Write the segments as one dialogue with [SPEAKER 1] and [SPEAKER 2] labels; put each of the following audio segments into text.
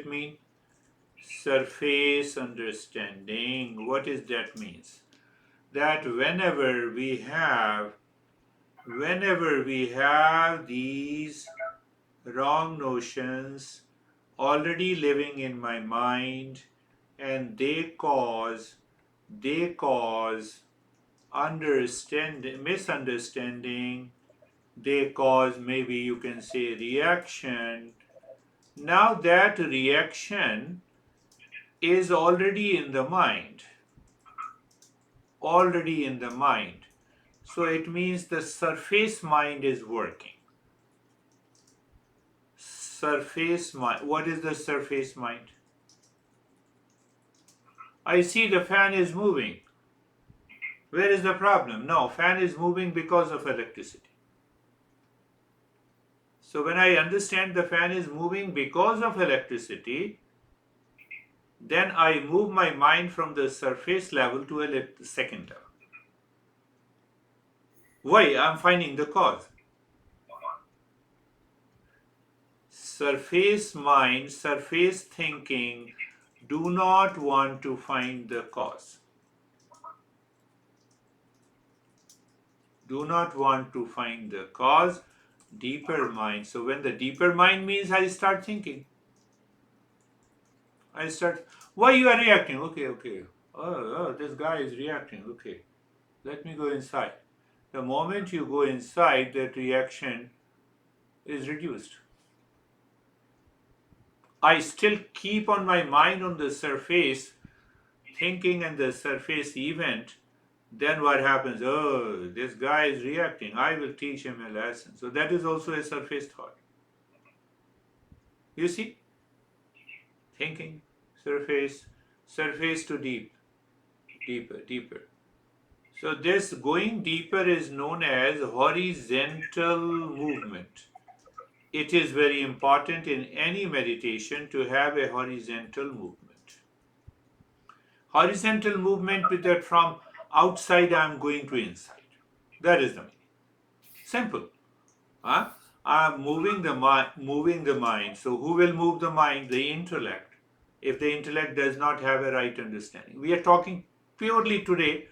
[SPEAKER 1] mean? Surface understanding. What is that means? That whenever we have these wrong notions already living in my mind, and they cause misunderstanding, they cause, maybe you can say, reaction. Now that reaction is already in the mind. So it means the surface mind is working. Surface mind. What is the surface mind? I see the fan is moving. Where is the problem? No, fan is moving because of electricity. So when I understand the fan is moving because of electricity, then I move my mind from the surface level to a second level. Why? I'm finding the cause. Surface mind, surface thinking do not want to find the cause. Do not want to find the cause. Deeper mind. So when the deeper mind means, I start thinking. Why you are reacting? Okay. Oh, this guy is reacting. Okay, let me go inside. The moment you go inside, that reaction is reduced. I still keep on my mind on the surface, thinking and the surface event. Then what happens? Oh, this guy is reacting. I will teach him a lesson. So that is also a surface thought. You see? Thinking, surface to deeper. So this going deeper is known as horizontal movement. It is very important in any meditation to have a horizontal movement. Horizontal movement with that from outside I am going to inside. That is the meaning. Simple. Huh? I am moving the mind. So who will move the mind? The intellect. If the intellect does not have a right understanding. We are talking purely today,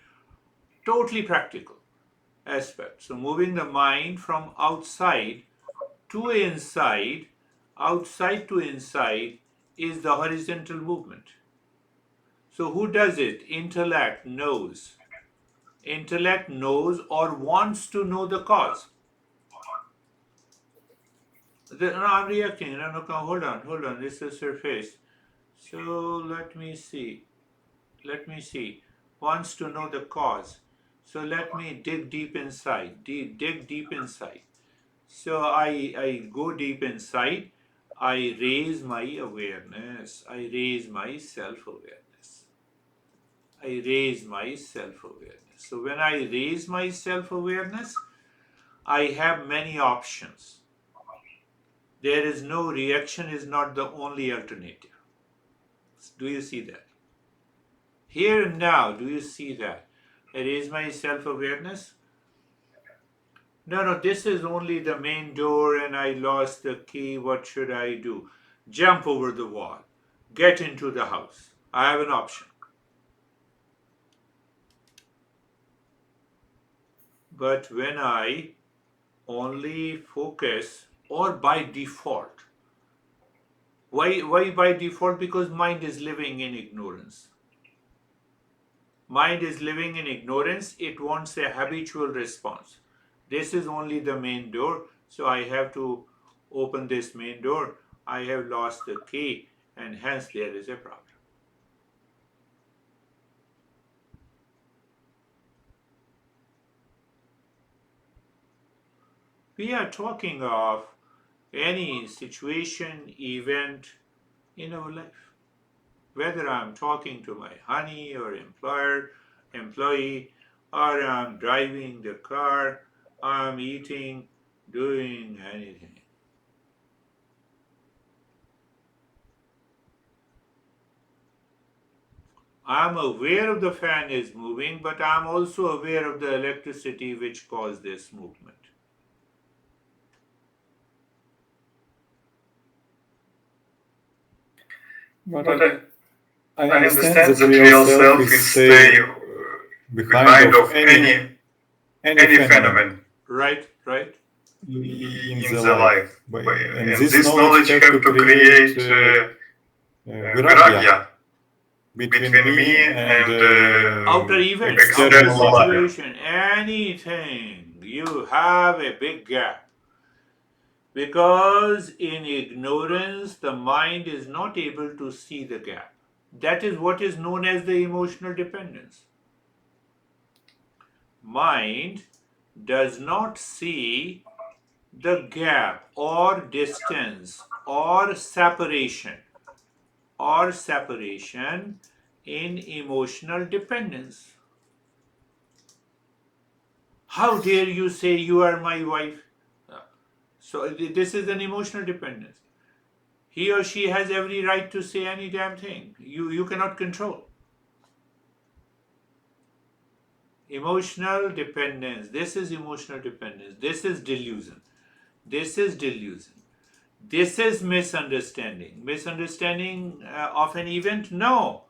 [SPEAKER 1] totally practical aspect. So moving the mind from outside to outside to inside is the horizontal movement. So who does it? Intellect knows or wants to know the cause. No, I'm reacting. No, hold on. This is surface. So let me see. Wants to know the cause. So let me dig deep inside. Dig deep inside. So I go deep inside. I raise my awareness. I raise my self-awareness. I raise my self-awareness. So when I raise my self-awareness, I have many options. There is no reaction is not the only alternative. Do you see that? Here and now, do you see that? I raise my self-awareness. No, this is only the main door and I lost the key. What should I do? Jump over the wall. Get into the house. I have an option. But when I only focus, or by default, why by default? Because mind is living in ignorance. Mind is living in ignorance. It wants a habitual response. This is only the main door, so I have to open this main door. I have lost the key, and hence there is a problem. We are talking of any situation, event in our life. Whether I'm talking to my honey or employee, or I'm driving the car, I'm eating, doing anything. I'm aware of the fan is moving, but I'm also aware of the electricity which caused this movement.
[SPEAKER 2] But
[SPEAKER 3] But
[SPEAKER 2] I
[SPEAKER 3] I
[SPEAKER 2] understand
[SPEAKER 3] understand
[SPEAKER 2] that
[SPEAKER 3] that
[SPEAKER 2] real
[SPEAKER 3] real
[SPEAKER 2] self
[SPEAKER 3] self
[SPEAKER 2] is
[SPEAKER 3] is stay
[SPEAKER 2] stay behind
[SPEAKER 3] behind
[SPEAKER 2] of
[SPEAKER 3] of
[SPEAKER 2] any
[SPEAKER 3] any
[SPEAKER 2] phenomenon
[SPEAKER 3] phenomenon
[SPEAKER 1] Right, right.
[SPEAKER 2] in
[SPEAKER 3] in
[SPEAKER 2] the
[SPEAKER 3] the
[SPEAKER 2] life.
[SPEAKER 3] life.
[SPEAKER 2] And
[SPEAKER 3] And
[SPEAKER 2] this
[SPEAKER 3] this
[SPEAKER 2] knowledge
[SPEAKER 3] knowledge
[SPEAKER 2] have to
[SPEAKER 3] have to
[SPEAKER 2] create
[SPEAKER 3] create
[SPEAKER 2] viragya
[SPEAKER 3] viragya
[SPEAKER 2] between
[SPEAKER 3] between
[SPEAKER 2] me
[SPEAKER 3] me
[SPEAKER 2] and
[SPEAKER 3] and
[SPEAKER 1] Outer events, outer
[SPEAKER 2] external life.
[SPEAKER 1] situation, anything, you have a big gap. Because in ignorance, the mind is not able to see the gap. That is what is known as the emotional dependence. Mind does not see the gap or distance or separation in emotional dependence. How dare you say you are my wife? So this is an emotional dependence. He or she has every right to say any damn thing. You cannot control. Emotional dependence. This is emotional dependence. This is delusion. This is delusion. This is misunderstanding. Misunderstanding of an event? No.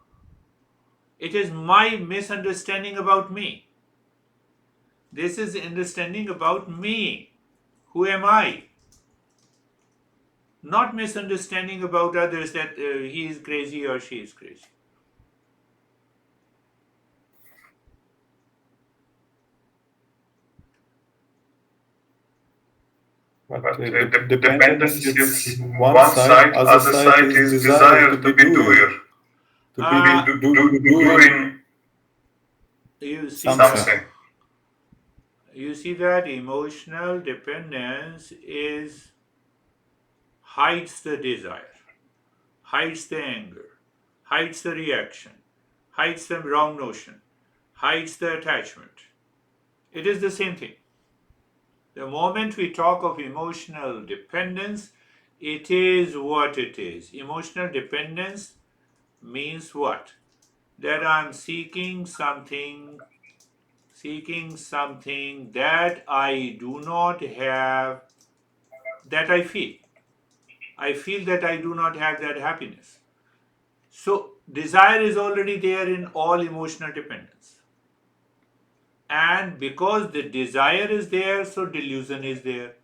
[SPEAKER 1] It is my misunderstanding about me. This is understanding about me. Who am I? Not misunderstanding about others that he is crazy or she is crazy.
[SPEAKER 2] But
[SPEAKER 3] But
[SPEAKER 2] dependence,
[SPEAKER 3] dependence
[SPEAKER 2] it's
[SPEAKER 3] is
[SPEAKER 2] one
[SPEAKER 3] one
[SPEAKER 2] side.
[SPEAKER 3] side,
[SPEAKER 2] Other
[SPEAKER 3] other
[SPEAKER 2] side
[SPEAKER 3] side
[SPEAKER 2] is
[SPEAKER 3] is
[SPEAKER 2] desire to
[SPEAKER 3] desire
[SPEAKER 2] be
[SPEAKER 3] to be
[SPEAKER 2] doer,
[SPEAKER 3] doer,
[SPEAKER 2] to
[SPEAKER 3] to be
[SPEAKER 2] be
[SPEAKER 1] Uh,
[SPEAKER 2] doing
[SPEAKER 3] doing
[SPEAKER 1] you see
[SPEAKER 2] something.
[SPEAKER 1] that
[SPEAKER 3] something.
[SPEAKER 1] you see that emotional dependence is hides the desire, hides the anger, hides the reaction, hides the wrong notion, hides the attachment. It is the same thing. The moment we talk of emotional dependence, it is what it is. Emotional dependence means what? That I'm seeking something that I do not have, that I feel. I feel that I do not have that happiness. So, desire is already there in all emotional dependence. And because the desire is there, so delusion is there.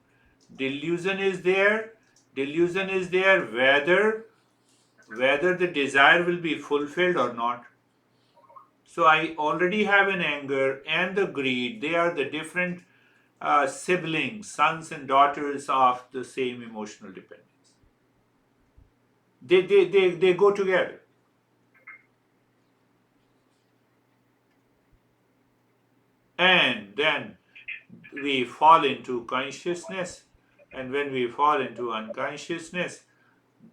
[SPEAKER 1] Delusion is there. Delusion is there whether the desire will be fulfilled or not. So I already have an anger and the greed. They are the different siblings, sons and daughters of the same emotional dependence. They go together. And then we fall into consciousness. And when we fall into unconsciousness,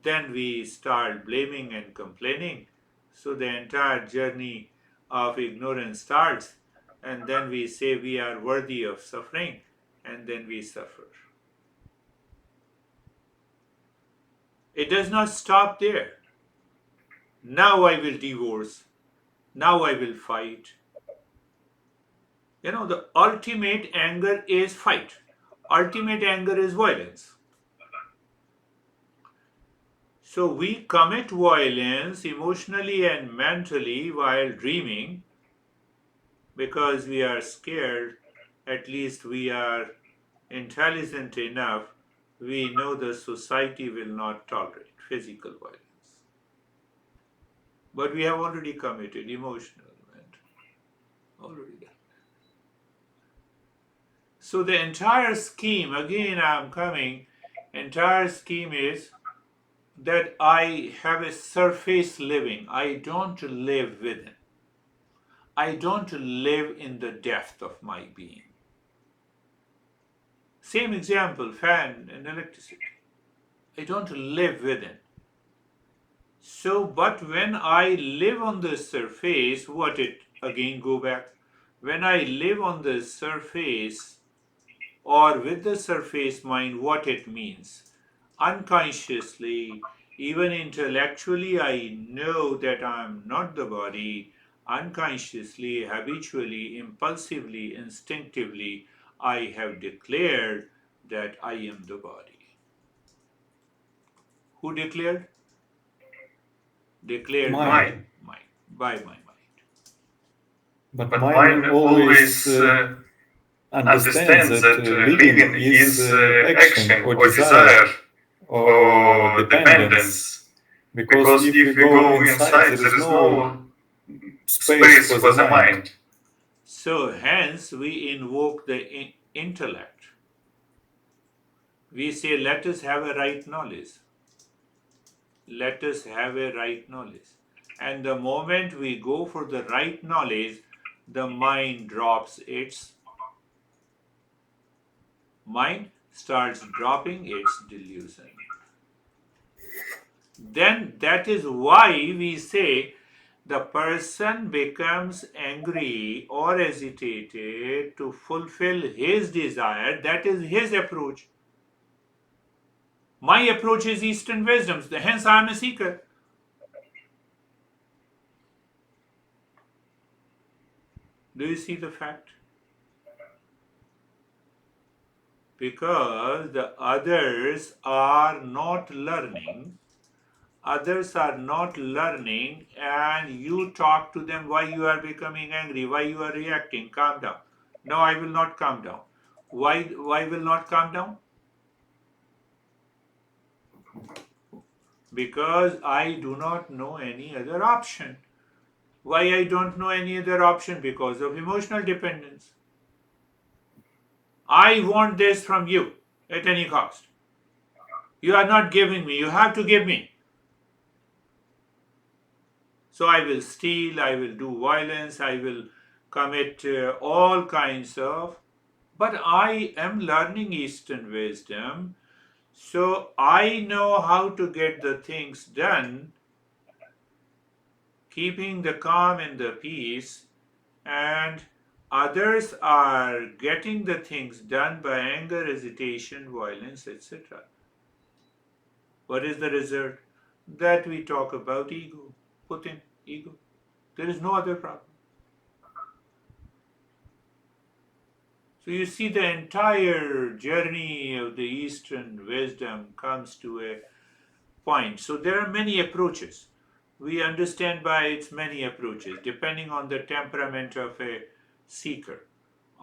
[SPEAKER 1] then we start blaming and complaining. So the entire journey of ignorance starts. And then we say we are worthy of suffering. And then we suffer. It does not stop there. Now I will divorce. Now I will fight. The ultimate anger is fight. Ultimate anger is violence. So we commit violence emotionally and mentally while dreaming because we are scared. At least we are intelligent enough. We know the society will not tolerate physical violence. But we have already committed emotional and already done. So the entire scheme, again I'm coming, entire scheme is that I have a surface living. I don't live within. I don't live in the depth of my being. Same example, fan and electricity. I don't live within. So, but when I live on the surface, what it again go back? When I live on the surface or with the surface mind, what it means? Unconsciously, even intellectually, I know that I am not the body. Unconsciously, habitually, impulsively, instinctively, I have declared that I am the body. Who declared? declared
[SPEAKER 2] Mind.
[SPEAKER 1] by my mind.
[SPEAKER 2] But mind always understands that living is action or desire or dependence. Because if we go inside, there is no space for the mind.
[SPEAKER 1] So, hence, we invoke the intellect. We say, let us have a right knowledge. Let us have a right knowledge. And the moment we go for the right knowledge, the mind drops its mind starts dropping its delusion. Then that is why we say the person becomes angry or agitated to fulfill his desire. That is his approach. My approach is Eastern wisdom, hence I am a seeker. Do you see the fact? Because the others are not learning, and you talk to them why you are becoming angry, why you are reacting. Calm down. No, I will not calm down. Why will not calm down? Because I do not know any other option. Why I don't know any other option? Because of emotional dependence. I want this from you at any cost. You are not giving me, you have to give me. So I will steal, I will do violence, I will commit all kinds of. But I am learning Eastern wisdom, so I know how to get the things done, keeping the calm and the peace, and others are getting the things done by anger, hesitation, violence, etc. What is the result? That we talk about ego. Put in ego. There is no other problem. So you see, the entire journey of the Eastern wisdom comes to a point. So there are many approaches. We understand by its many approaches, depending on the temperament of a seeker,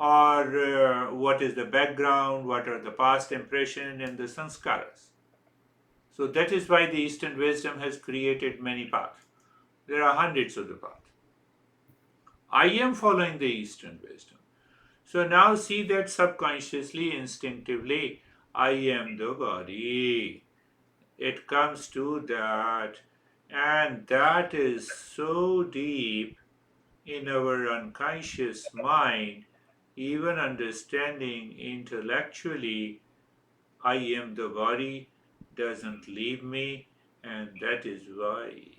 [SPEAKER 1] or what is the background, what are the past impression and the sanskaras. So that is why the Eastern wisdom has created many paths. There are hundreds of the paths. I am following the Eastern wisdom. So now see that subconsciously, instinctively, I am the body. It comes to that, and that is so deep in our unconscious mind, even understanding intellectually, I am the body doesn't leave me, and that is why.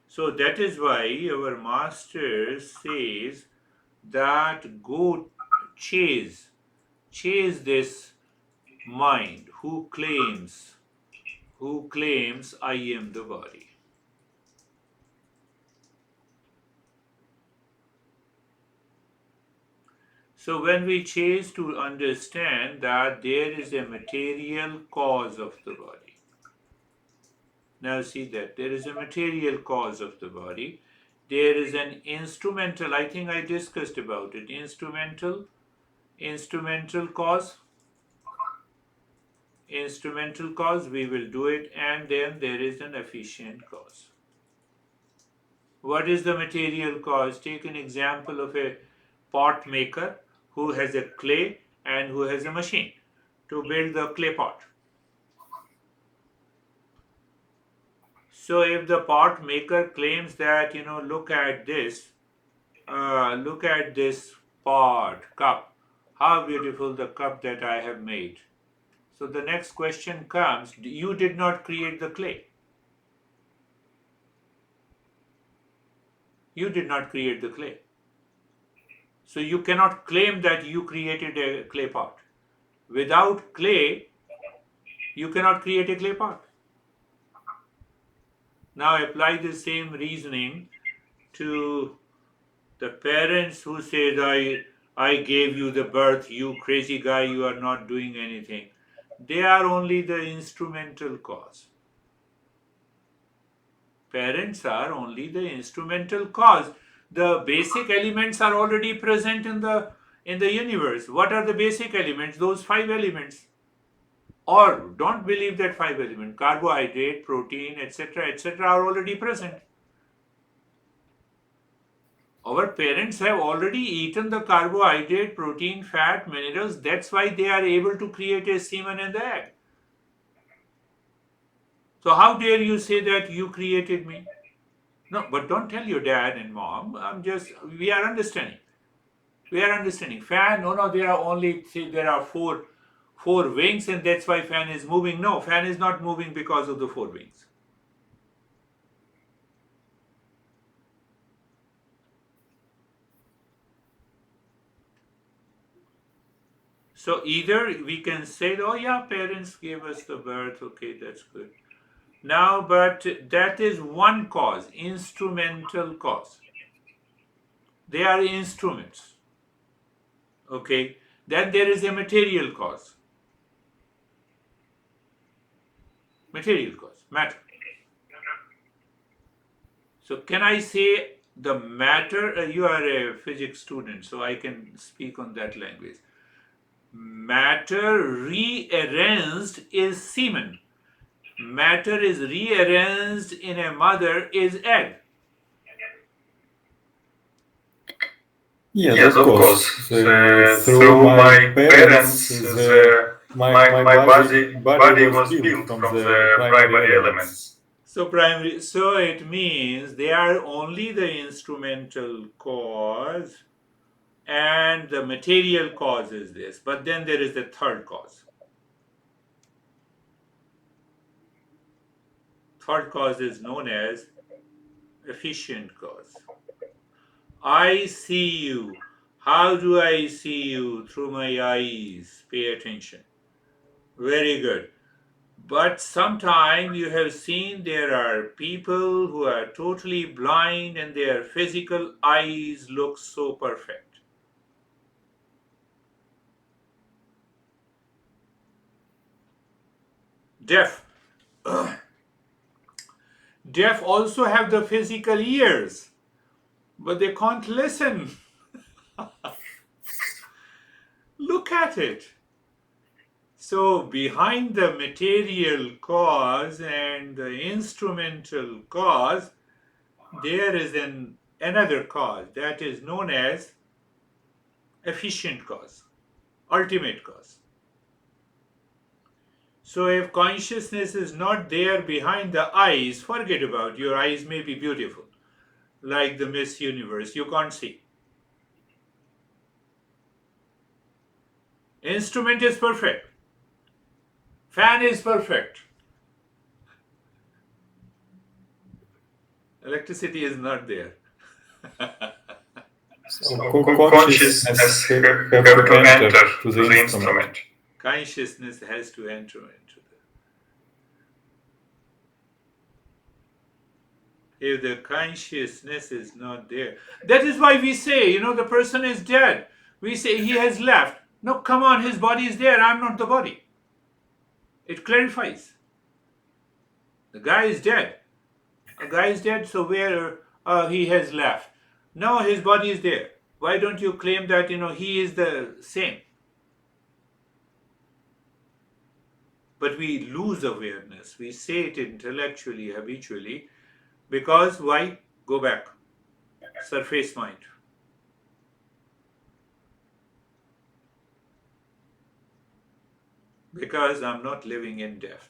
[SPEAKER 1] So that is why our master says that go chase this mind who claims I am the body. So when we chase to understand that there is a material cause of the body. Now see that there is a material cause of the body. There is an instrumental, I think I discussed about it, instrumental cause, we will do it, and then there is an efficient cause. What is the material cause? Take an example of a pot maker who has a clay and who has a machine to build the clay pot. So if the pot maker claims that, look at this pot cup, how beautiful the cup that I have made. So the next question comes, you did not create the clay. You did not create the clay. So you cannot claim that you created a clay pot. Without clay, you cannot create a clay pot. Now apply the same reasoning to the parents who said, I gave you the birth, you crazy guy, you are not doing anything. They are only the instrumental cause. Parents are only the instrumental cause. The basic elements are already present in the universe. What are the basic elements? Those five elements. Or don't believe that five elements. Carbohydrate, protein, etc., are already present. Our parents have already eaten the carbohydrate, protein, fat, minerals. That's why they are able to create a semen in the egg. So how dare you say that you created me? No, but don't tell your dad and mom. We are understanding. We are understanding. Fan, no, there are only, see, there are four wings and that's why fan is moving. No, fan is not moving because of the four wings. So either we can say, oh yeah, parents gave us the birth, okay, that's good. Now, but that is one cause, instrumental cause. They are instruments. Okay. Then there is a material cause. Material cause, matter. So can I say the matter? You are a physics student, so I can speak on that language. Matter rearranged is semen. Matter is rearranged in a mother is egg.
[SPEAKER 2] Yes,
[SPEAKER 1] Yes,
[SPEAKER 2] of
[SPEAKER 1] of
[SPEAKER 2] course.
[SPEAKER 1] course.
[SPEAKER 2] Through
[SPEAKER 1] Through
[SPEAKER 2] my
[SPEAKER 1] my
[SPEAKER 2] parents,
[SPEAKER 1] parents,
[SPEAKER 2] my body
[SPEAKER 1] body
[SPEAKER 2] was
[SPEAKER 1] was
[SPEAKER 2] built
[SPEAKER 1] built
[SPEAKER 2] from
[SPEAKER 1] from
[SPEAKER 2] the
[SPEAKER 1] the
[SPEAKER 2] primary
[SPEAKER 1] primary
[SPEAKER 2] elements.
[SPEAKER 1] elements. So it means they are only the instrumental cause, and the material cause is this. But then there is the third cause. Third cause is known as efficient cause. I see you. How do I see you? Through my eyes. Pay attention. Very good. But sometime you have seen there are people who are totally blind and their physical eyes look so perfect. Deaf. Deaf also have the physical ears, but they can't listen. Look at it. So behind the material cause and the instrumental cause, there is another cause that is known as efficient cause, ultimate cause. So if consciousness is not there behind the eyes, forget about your eyes may be beautiful, like the Miss Universe, you can't see. Instrument is perfect. Fan is perfect. Electricity is not there.
[SPEAKER 2] So
[SPEAKER 1] So
[SPEAKER 2] consciousness
[SPEAKER 1] consciousness
[SPEAKER 2] have
[SPEAKER 1] have
[SPEAKER 2] to
[SPEAKER 1] to
[SPEAKER 2] enter
[SPEAKER 1] enter
[SPEAKER 2] to the
[SPEAKER 1] to the
[SPEAKER 2] instrument.
[SPEAKER 1] instrument. Consciousness has to enter into the. If the consciousness is not there, that is why we say, the person is dead. We say he has left. No, come on, his body is there. I'm not the body. It clarifies. The guy is dead. A guy is dead, so where he has left? No, his body is there. Why don't you claim that he is the same? But we lose awareness. We say it intellectually, habitually, because why? Go back. Surface mind. Because I'm not living in death.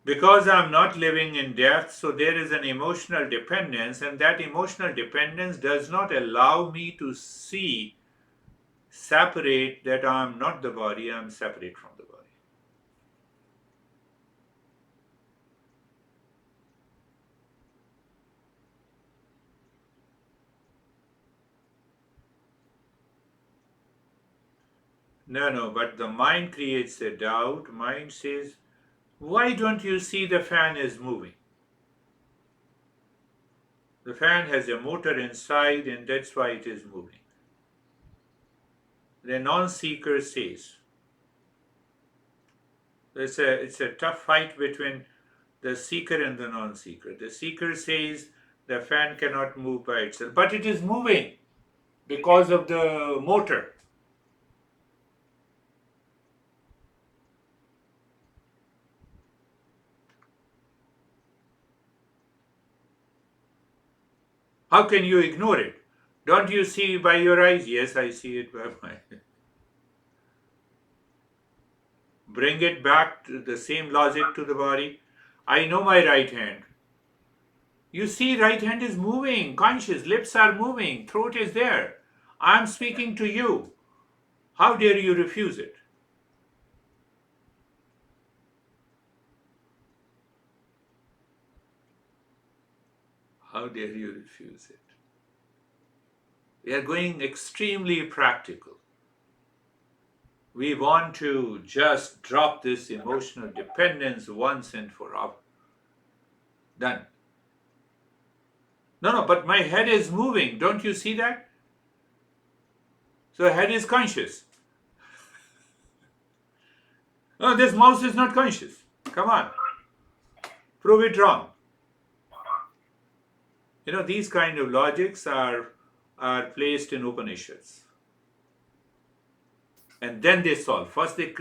[SPEAKER 1] Because I'm not living in death, so there is an emotional dependence, and that emotional dependence does not allow me to see, separate that I'm not the body, I'm separate from the body. No, but the mind creates a doubt. Mind says, why don't you see the fan is moving? The fan has a motor inside and that's why it is moving. The non-seeker says, it's a tough fight between the seeker and the non-seeker. The seeker says the fan cannot move by itself, but it is moving because of the motor. How can you ignore it? Don't you see by your eyes? Yes, I see it by my. Bring it back to the same logic to the body. I know my right hand. You see, right hand is moving, conscious, lips are moving, throat is there. I'm speaking to you. How dare you refuse it? How dare you refuse it? We are going extremely practical. We want to just drop this emotional dependence once and for all. Done. No, but my head is moving. Don't you see that? So the head is conscious. No, this mouse is not conscious. Come on. Prove it wrong. These kind of logics are placed in Upanishads. And then they solve. First they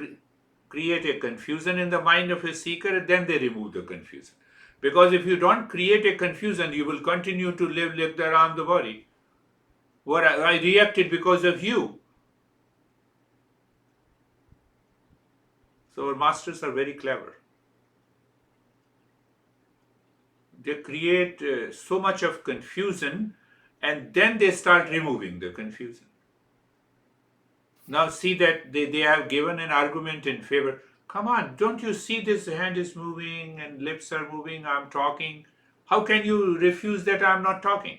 [SPEAKER 1] create a confusion in the mind of a seeker, and then they remove the confusion. Because if you don't create a confusion, you will continue to live around the body. What I reacted because of you. So our masters are very clever. They create so much of confusion, and then they start removing the confusion. Now see that they have given an argument in favor. Come on, don't you see this hand is moving and lips are moving, I'm talking. How can you refuse that I'm not talking?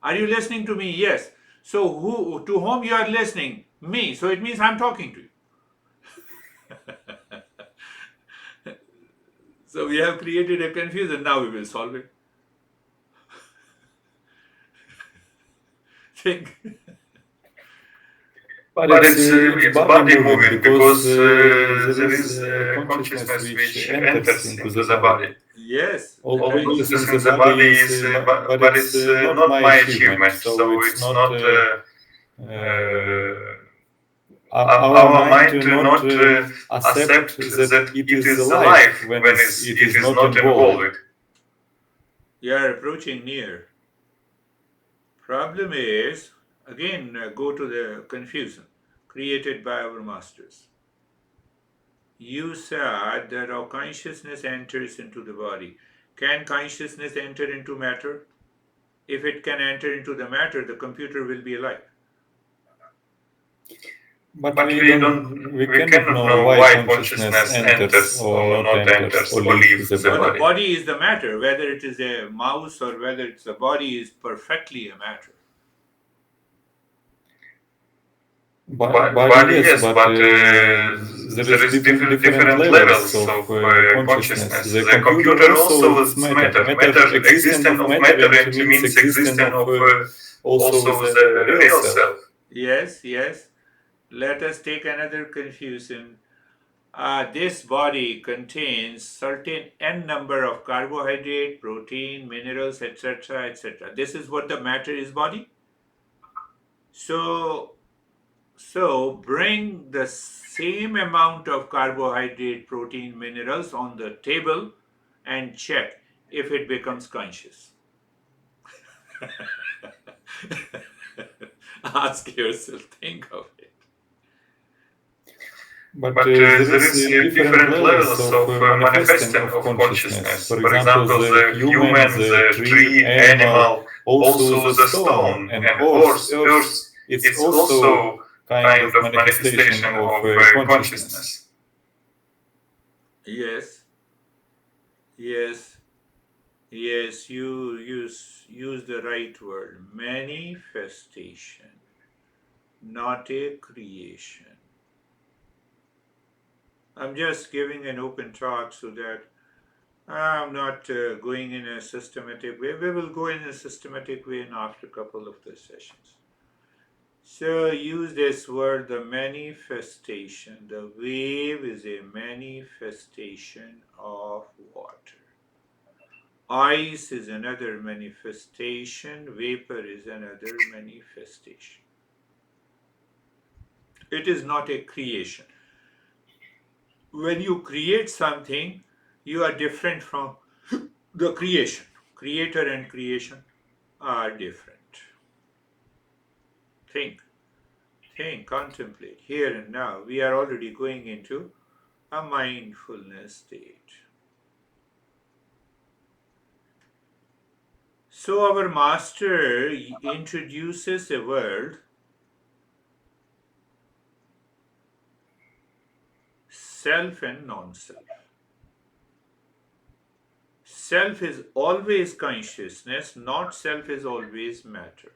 [SPEAKER 1] Are you listening to me? Yes. So who to whom you are listening? Me. So it means I'm talking to you. So we have created a confusion. Now we will solve it. Think.
[SPEAKER 2] But it's body moving because there is consciousness which enters into the body.
[SPEAKER 1] Yes, the
[SPEAKER 2] All
[SPEAKER 1] conscious.
[SPEAKER 2] process in the body is, but it's not my achievement. So it's not our mind to not accept that it is alive when it is not involved.
[SPEAKER 1] You are approaching near. Problem is, again, go to the confusion created by our masters. You said that our consciousness enters into the body. Can consciousness enter into matter? If it can enter into the matter, the computer will be alive.
[SPEAKER 2] But we cannot know why consciousness enters or not enters or leaves the
[SPEAKER 1] So the
[SPEAKER 2] body.
[SPEAKER 1] body is the matter, whether it is a mouse or whether it's a body, is perfectly a matter.
[SPEAKER 2] Body, yes, but there is different levels of consciousness. The computer also is matter. Matter, existence of matter, and means existence of also the real self.
[SPEAKER 1] Yes. Let us take another confusion. This body contains certain n number of carbohydrate, protein, minerals, etc., etc. This is what the matter is, body. So bring the same amount of carbohydrate, protein, minerals on the table and check if it becomes conscious. Ask yourself, think of it.
[SPEAKER 2] But there is different levels of manifesting of consciousness. For example, the human, the tree, animal, also the stone and horse, earth. It's also kind of manifestation of consciousness.
[SPEAKER 1] Yes, yes, yes, you use the right word, manifestation. not a creation. I'm just giving an open talk so that I'm not going in a systematic way. We will go in a systematic way in after a couple of the sessions. So use this word, the manifestation. The wave is a manifestation of water. Ice is another manifestation. Vapor is another manifestation. It is not a creation. When you create something, you are different from the creation. Creator and creation are different. Think, contemplate. Here and now, we are already going into a mindfulness state. So, our master introduces a word, self and non self. Self is always consciousness, not self is always matter.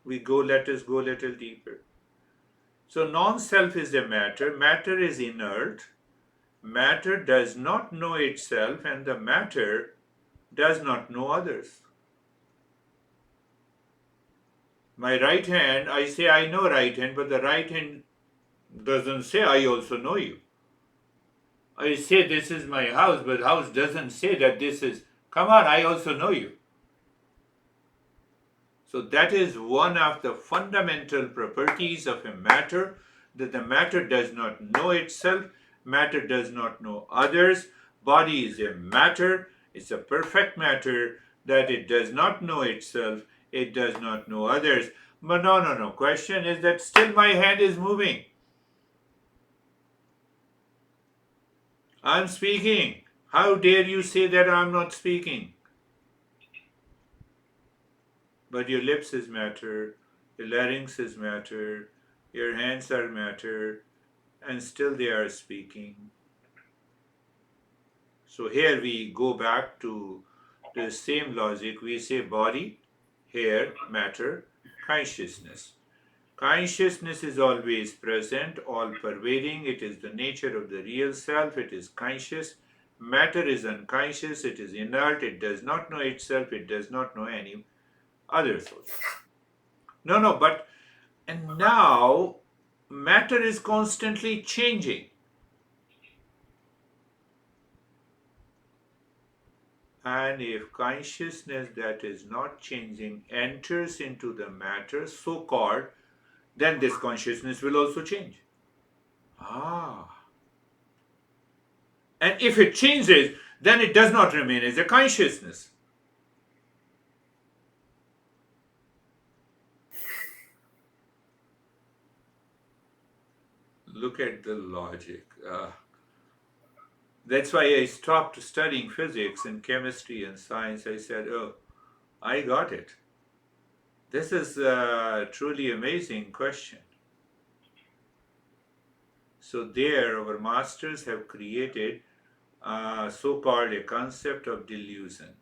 [SPEAKER 1] Let us go a little deeper. So, non self is a matter, matter is inert, matter does not know itself, and the matter does not know others. My right hand, I say I know right hand, but the right hand doesn't say I also know you. I say this is my house, but house doesn't say that this is, come on, I also know you. So that is one of the fundamental properties of a matter, that the matter does not know itself, matter does not know others. Body is a matter, it's a perfect matter, that it does not know itself, it does not know others. But no. Question is that still my hand is moving. I'm speaking. How dare you say that I'm not speaking? But your lips is matter, your larynx is matter, your hands are matter, and still they are speaking. So here we go back to the same logic. We say body, hair, matter, consciousness. Consciousness is always present, all pervading. It is the nature of the real self. It is conscious. Matter is unconscious. It is inert. It does not know itself. It does not know any other source. But and now matter is constantly changing. And if consciousness that is not changing enters into the matter, so called, then this consciousness will also change. And if it changes, then it does not remain as a consciousness. Look at the logic. That's why I stopped studying physics and chemistry and science. I said, oh, I got it. This is a truly amazing question. So there, our masters have created so-called a concept of delusion.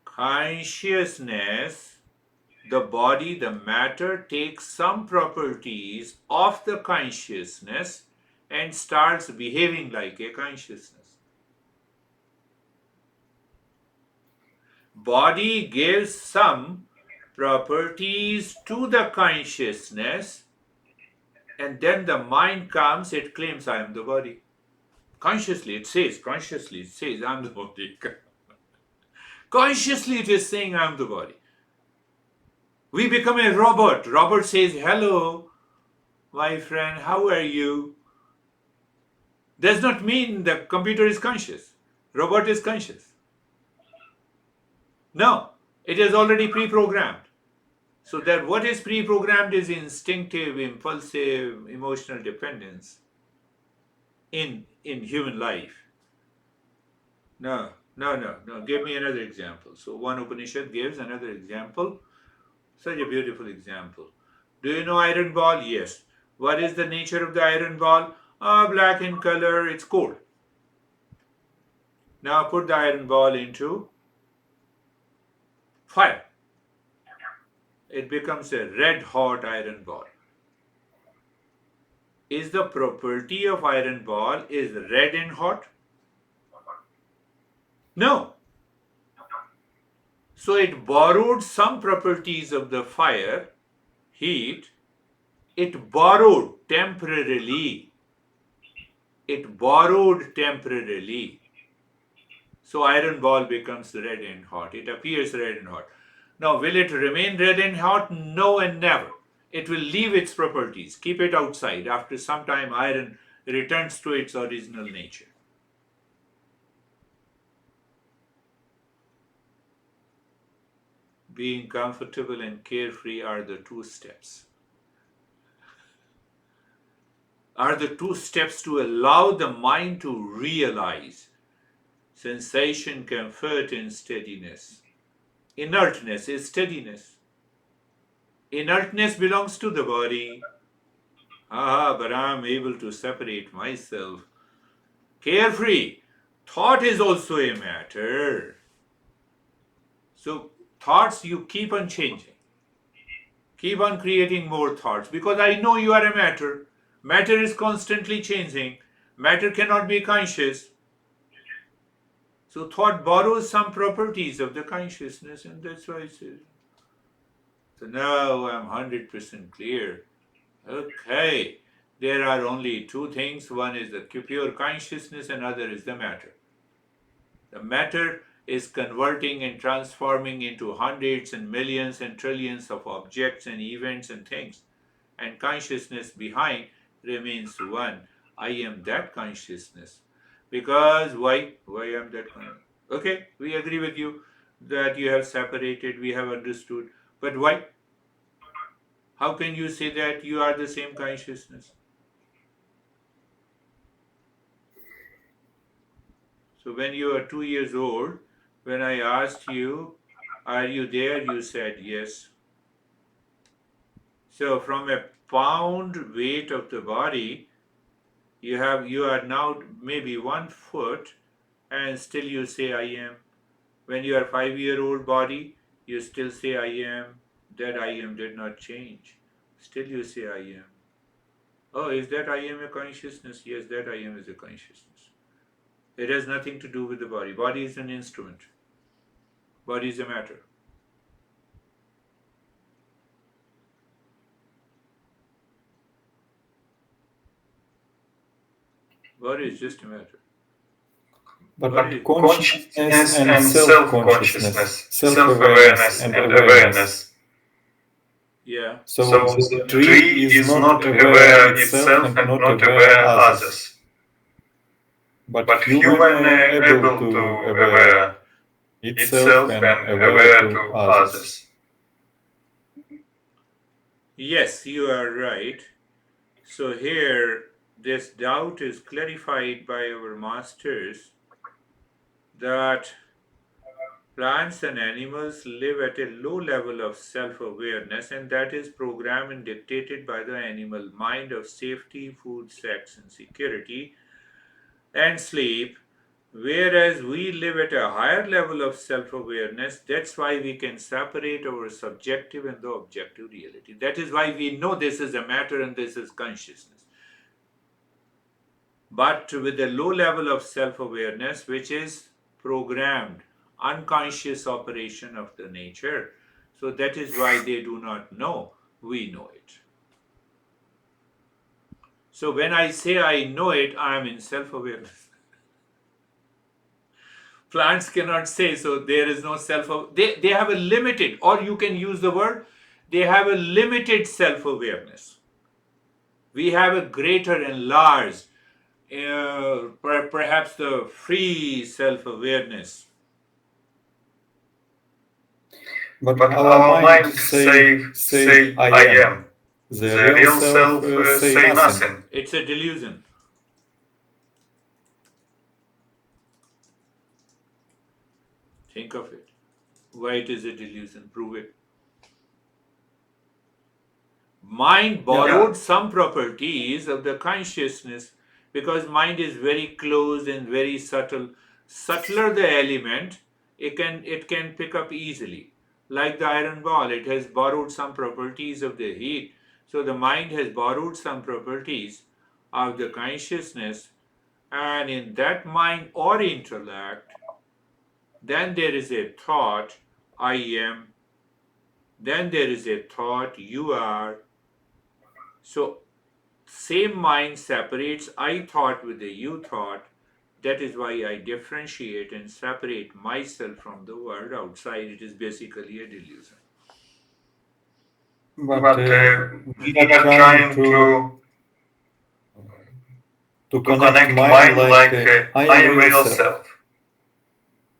[SPEAKER 1] Consciousness, the body, the matter, takes some properties of the consciousness and starts behaving like a consciousness. Body gives some properties to the consciousness, and then the mind comes, it claims I am the body. Consciously it says, I'm the body. Consciously it is saying I'm the body. We become a robot. Robot says, hello, my friend, how are you? Does not mean the computer is conscious. Robot is conscious. No, it is already pre-programmed. So that what is pre-programmed is instinctive, impulsive, emotional dependence in human life. No. Give me another example. So one Upanishad gives another example. Such a beautiful example. Do you know iron ball? Yes. What is the nature of the iron ball? Black in color, it's cold. Now put the iron ball into fire. it becomes a red hot iron ball. Is the property of iron ball is red and hot? No. So it borrowed some properties of the fire, heat. It borrowed temporarily. It borrowed temporarily. So iron ball becomes red and hot. It appears red and hot. Now, will it remain red and hot? No and never. It will leave its properties. Keep it outside. After some time, iron returns to its original nature. Being comfortable and carefree are the two steps. Are the two steps to allow the mind to realize sensation, comfort, and steadiness. Inertness is steadiness. Inertness belongs to the body. But I'm able to separate myself. Carefree. Thought is also a matter. So thoughts you keep on changing. Keep on creating more thoughts because I know you are a matter. Matter is constantly changing. Matter cannot be conscious. So thought borrows some properties of the consciousness, and that's why I say. So now I'm 100% clear. Okay, there are only two things. One is the pure consciousness, and other is the matter. The matter is converting and transforming into hundreds and millions and trillions of objects and events and things. And consciousness behind remains one. I am that consciousness. Because why? Why am that consciousness? Okay, we agree with you that you have separated, we have understood. But why? How can you say that you are the same consciousness? So when you were 2 years old, when I asked you, are you there? You said yes. So from a pound weight of the body, you are now maybe 1 foot, and still you say I am. When you are 5-year-old body, you still say I am. That I am did not change. Still you say I am. Oh, is that I am a consciousness? Yes, that I am is a consciousness. It has nothing to do with the body. Body is an instrument. Body is a matter. Body is just a matter.
[SPEAKER 2] But consciousness and self-consciousness, self-awareness and awareness.
[SPEAKER 1] Yeah.
[SPEAKER 2] So the tree is not aware itself and not aware others. But human able to aware itself and aware to others.
[SPEAKER 1] Yes, you are right. So here, this doubt is clarified by our masters that plants and animals live at a low level of self-awareness, and that is programmed and dictated by the animal mind of safety, food, sex, and security, and sleep. Whereas we live at a higher level of self-awareness, that's why we can separate our subjective and the objective reality. That is why we know this is a matter and this is consciousness. But with a low level of self-awareness, which is programmed, unconscious operation of the nature, so that is why they do not know, we know it. So when I say I know it, I am in self-awareness. Plants cannot say, so there is no they have a limited, or you can use the word, they have a limited self-awareness. We have a greater and large, perhaps the free self-awareness.
[SPEAKER 2] But our mind say I am. The real self say nothing.
[SPEAKER 1] It's a delusion. Think of it. Why it is a delusion? Prove it. Mind borrowed some properties of the consciousness because mind is very close and very subtle. Subtler the element, it can pick up easily. Like the iron ball, it has borrowed some properties of the heat. So the mind has borrowed some properties of the consciousness, and in that mind or intellect, then there is a thought, I am, then there is a thought, you are. So same mind separates I thought with the you thought. That is why I differentiate and separate myself from the world outside. It is basically a delusion.
[SPEAKER 2] But
[SPEAKER 1] But
[SPEAKER 2] we
[SPEAKER 1] we
[SPEAKER 2] are
[SPEAKER 1] are
[SPEAKER 2] trying
[SPEAKER 1] trying
[SPEAKER 2] to
[SPEAKER 1] to
[SPEAKER 2] connect
[SPEAKER 1] connect
[SPEAKER 2] mind
[SPEAKER 1] mind
[SPEAKER 2] like
[SPEAKER 1] like
[SPEAKER 2] I
[SPEAKER 1] I
[SPEAKER 2] am
[SPEAKER 1] am
[SPEAKER 2] real
[SPEAKER 1] real
[SPEAKER 2] self.
[SPEAKER 1] self.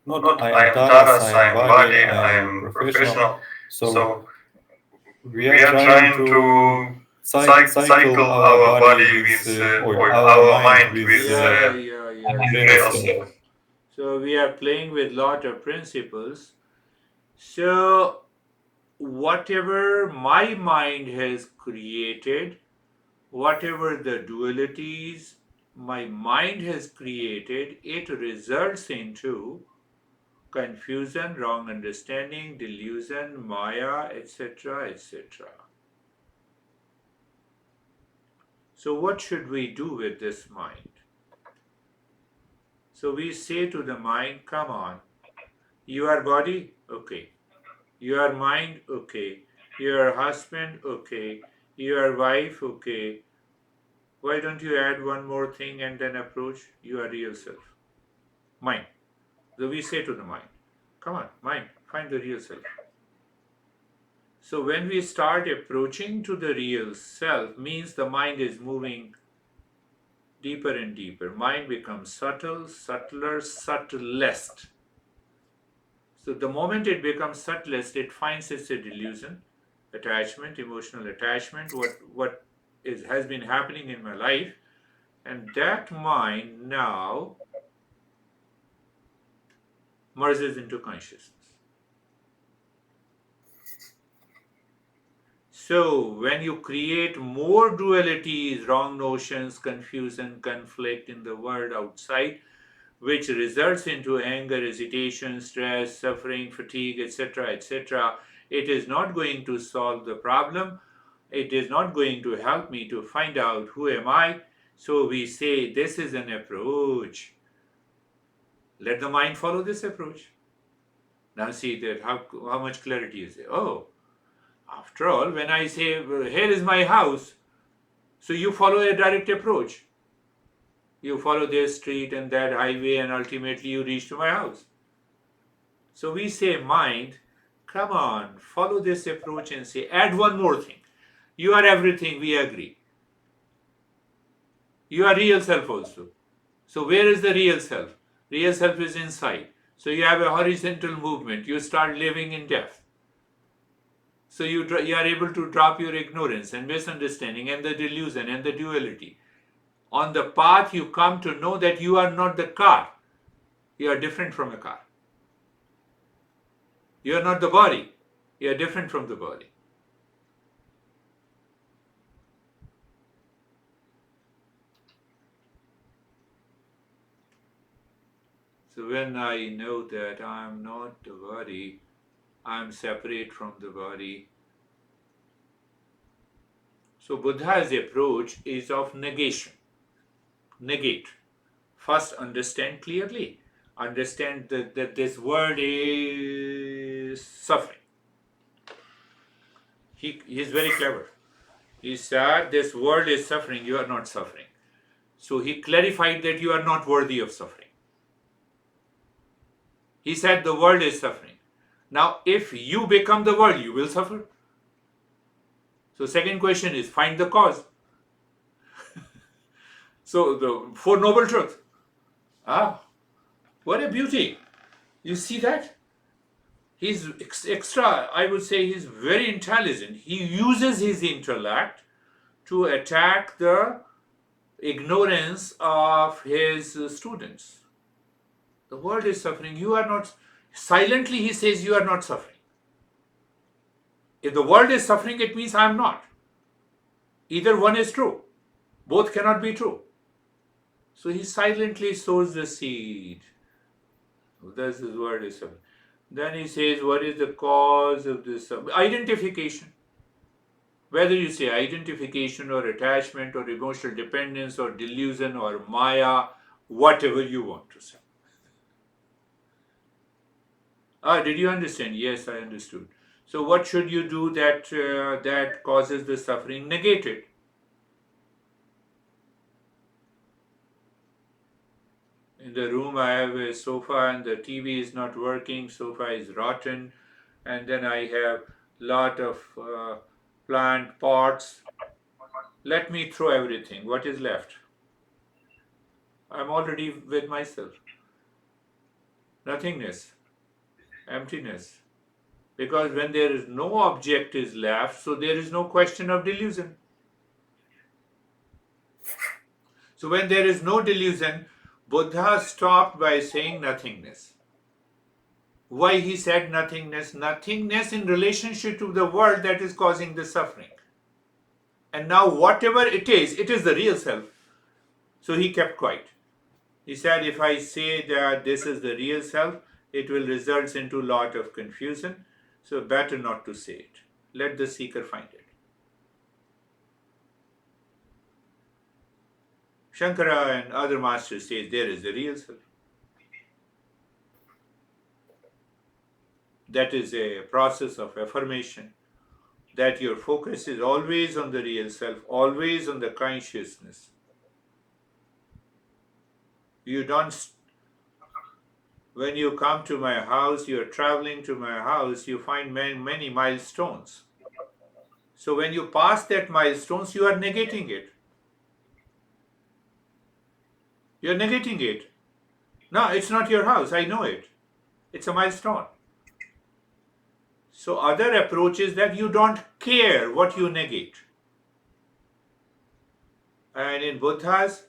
[SPEAKER 2] Not
[SPEAKER 1] Not
[SPEAKER 2] I
[SPEAKER 1] I
[SPEAKER 2] am
[SPEAKER 1] am
[SPEAKER 2] Taras,
[SPEAKER 1] Taras,
[SPEAKER 2] I
[SPEAKER 1] I
[SPEAKER 2] am
[SPEAKER 1] am
[SPEAKER 2] body,
[SPEAKER 1] body,
[SPEAKER 2] I
[SPEAKER 1] I
[SPEAKER 2] am
[SPEAKER 1] am
[SPEAKER 2] professional.
[SPEAKER 1] professional.
[SPEAKER 2] So
[SPEAKER 1] So
[SPEAKER 2] we are
[SPEAKER 1] we are
[SPEAKER 2] trying
[SPEAKER 1] trying
[SPEAKER 2] to
[SPEAKER 1] to
[SPEAKER 2] cycle
[SPEAKER 1] cycle
[SPEAKER 2] our
[SPEAKER 1] our
[SPEAKER 2] body
[SPEAKER 1] body
[SPEAKER 2] with,
[SPEAKER 1] with,
[SPEAKER 2] or
[SPEAKER 1] or
[SPEAKER 2] our
[SPEAKER 1] our
[SPEAKER 2] mind
[SPEAKER 1] mind
[SPEAKER 2] with
[SPEAKER 1] with
[SPEAKER 2] real
[SPEAKER 1] real
[SPEAKER 2] self.
[SPEAKER 1] self. So we are playing with lot of principles. So whatever my mind has created, whatever the dualities my mind has created, it results into confusion, wrong understanding, delusion, maya, etc., etc. So, what should we do with this mind? So, we say to the mind, come on, you are body, okay. You are mind, okay. You are husband, okay. You are wife, okay. Why don't you add one more thing and then approach your real self? Mind. So we say to the mind, come on, mind, find the real self. So when we start approaching to the real self, means the mind is moving deeper and deeper. Mind becomes subtle, subtler, subtlest. So the moment it becomes subtlest, it finds it's a delusion, attachment, emotional attachment, what has been happening in my life, and that mind now merges into consciousness. So, when you create more dualities, wrong notions, confusion, conflict in the world outside, which results into anger, hesitation, stress, suffering, fatigue, etc., etc., it is not going to solve the problem. It is not going to help me to find out who am I. So, we say this is an approach. Let the mind follow this approach. Now, see that how much clarity is there. Oh, after all, when I say, well, here is my house, so you follow a direct approach. You follow this street and that highway, and ultimately you reach to my house. So we say, mind, come on, follow this approach and say, add one more thing. You are everything, we agree. You are real self also. So where is the real self? Real self is inside. So you have a horizontal movement. You start living in depth. So you are able to drop your ignorance and misunderstanding and the delusion and the duality. On the path, you come to know that you are not the car. You are different from a car. You are not the body. You are different from the body. So when I know that I am not the body, I am separate from the body. So Buddha's approach is of negation. Negate. First, understand clearly. Understand that this world is suffering. He is very clever. He said, this world is suffering, you are not suffering. So he clarified that you are not worthy of suffering. He said the world is suffering. Now, if you become the world, you will suffer. So, second question is find the cause. So, the Four Noble Truths. Ah, what a beauty. You see that? He's extra, I would say he's very intelligent. He uses his intellect to attack the ignorance of his students. The world is suffering. You are not. Silently, he says, you are not suffering. If the world is suffering, it means I am not. Either one is true. Both cannot be true. So he silently sows the seed. Thus his word is suffering. Then he says, what is the cause of this? Identification. Whether you say identification or attachment or emotional dependence or delusion or maya, whatever you want to say. Did you understand? Yes, I understood. So what should you do that causes the suffering? Negate it. In the room I have a sofa and the TV is not working, sofa is rotten, and then I have lot of plant pots. Let me throw everything. What is left? I'm already with myself. Nothingness, emptiness. Because when there is no object is left, so there is no question of delusion. So when there is no delusion, Buddha stopped by saying nothingness. Why he said nothingness? Nothingness in relationship to the world that is causing the suffering. And now whatever it is the real self. So he kept quiet. He said, if I say that this is the real self, it will result into a lot of confusion. So better not to say it. Let the seeker find it. Shankara and other masters say there is the real self. That is a process of affirmation, that your focus is always on the real self, always on the consciousness. You don't, when you come to my house, you're traveling to my house, you find many milestones. So when you pass that milestones, you are negating it. You're negating it. No, it's not your house, I know it. It's a milestone. So other approach is that you don't care what you negate. And in Buddha's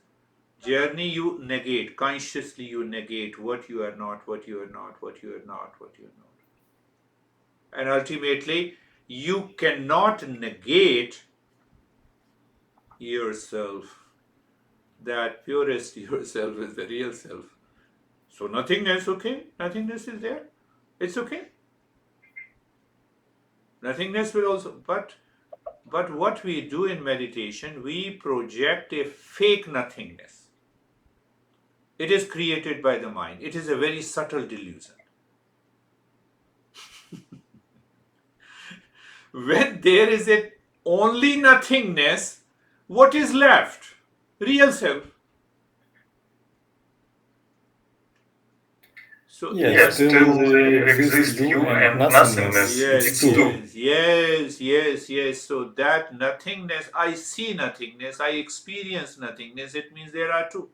[SPEAKER 1] journey, you negate, consciously you negate what you are not, what you are not, what you are not, what you are not. And ultimately, you cannot negate yourself. That purest yourself is the real self. So nothingness, okay? Nothingness is there. It's okay. Nothingness will also, but what we do in meditation, we project a fake nothingness. It is created by the mind. It is a very subtle delusion. When there is a only nothingness, what is left? Real self. So
[SPEAKER 2] Yes, still there exists you and nothingness. It's two.
[SPEAKER 1] yes. So that nothingness, I see nothingness, I experience nothingness, it means there are two.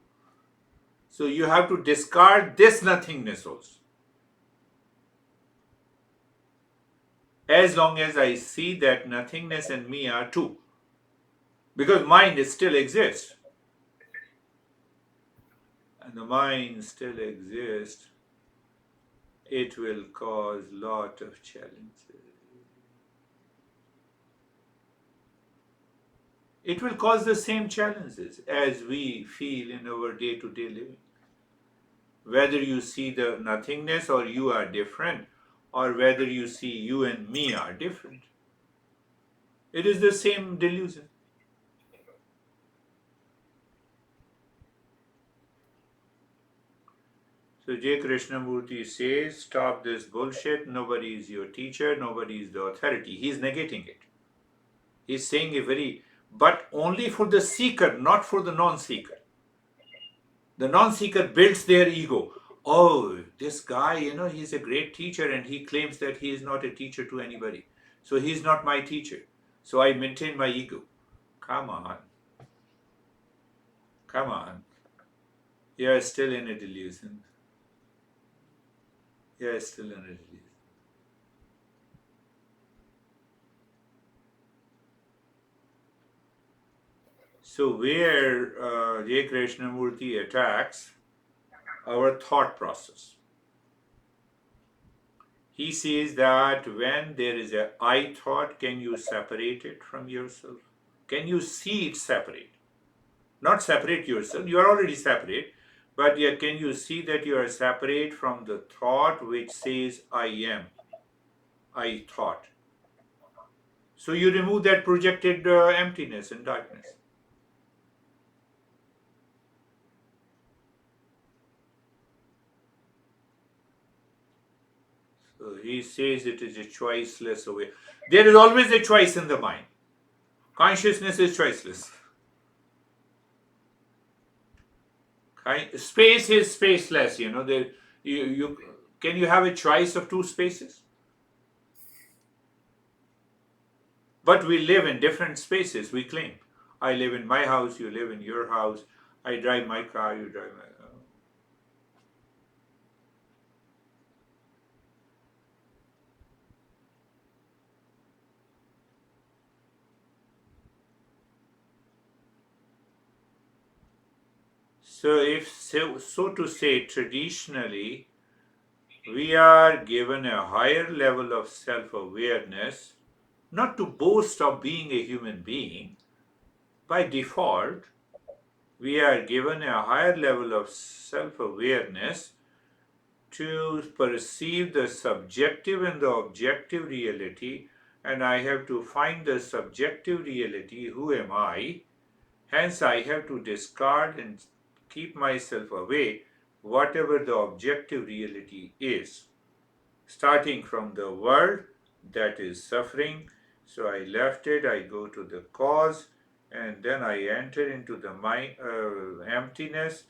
[SPEAKER 1] So you have to discard this nothingness also. As long as I see that nothingness and me are two. Because mind still exists. And the mind still exists, it will cause lot of challenges. It will cause the same challenges as we feel in our day-to-day living. Whether you see the nothingness or you are different, or whether you see you and me are different, it is the same delusion. So J. Krishnamurti says, stop this bullshit, nobody is your teacher, nobody is the authority. He is negating it. He is saying but only for the seeker, not for the non-seeker. The non-seeker builds their ego. Oh, this guy, he's a great teacher and he claims that he is not a teacher to anybody. So he's not my teacher. So I maintain my ego. Come on. Come on. You're still in a delusion. You're still in a delusion. So where J. Krishnamurti attacks our thought process. He says that when there is a I thought, can you separate it from yourself? Can you see it separate? Not separate yourself, you are already separate, But yeah, can you see that you are separate from the thought which says, I am, I thought? So you remove that projected emptiness and darkness. So he says it is a choiceless away. There is always a choice in the mind. Consciousness is choiceless. Space is spaceless. There, you can you have a choice of two spaces? But we live in different spaces. We claim, I live in my house, you live in your house. I drive my car, you drive my. So, if so to say, traditionally, we are given a higher level of self awareness, not to boast of being a human being. By default, we are given a higher level of self awareness to perceive the subjective and the objective reality, and I have to find the subjective reality. Who am I? Hence, I have to discard and keep myself away, whatever the objective reality is, starting from the world that is suffering. So I left it, I go to the cause, and then I enter into the mind, emptiness.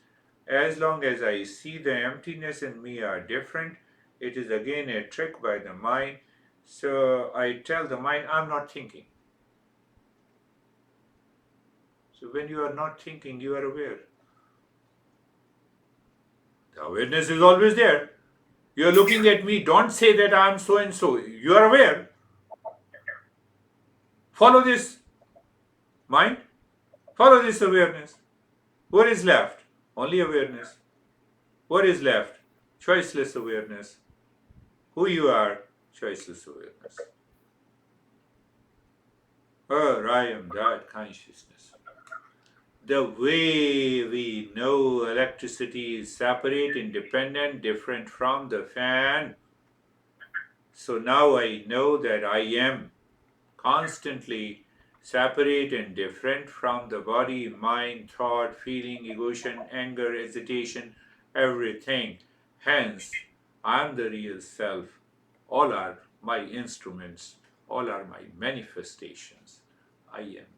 [SPEAKER 1] As long as I see the emptiness in me are different, it is again a trick by the mind. So I tell the mind, I'm not thinking. So when you are not thinking, you are aware. The awareness is always there. You are looking at me, don't say that I am so and so. You are aware. Follow this mind, follow this awareness. What is left? Only awareness. What is left? Choiceless awareness. Who you are? Choiceless awareness. Oh, I am that consciousness. The way we know electricity is separate, independent, different from the fan. So now I know that I am constantly separate and different from the body, mind, thought, feeling, emotion, anger, hesitation, everything. Hence, I am the real self. All are my instruments, all are my manifestations. I am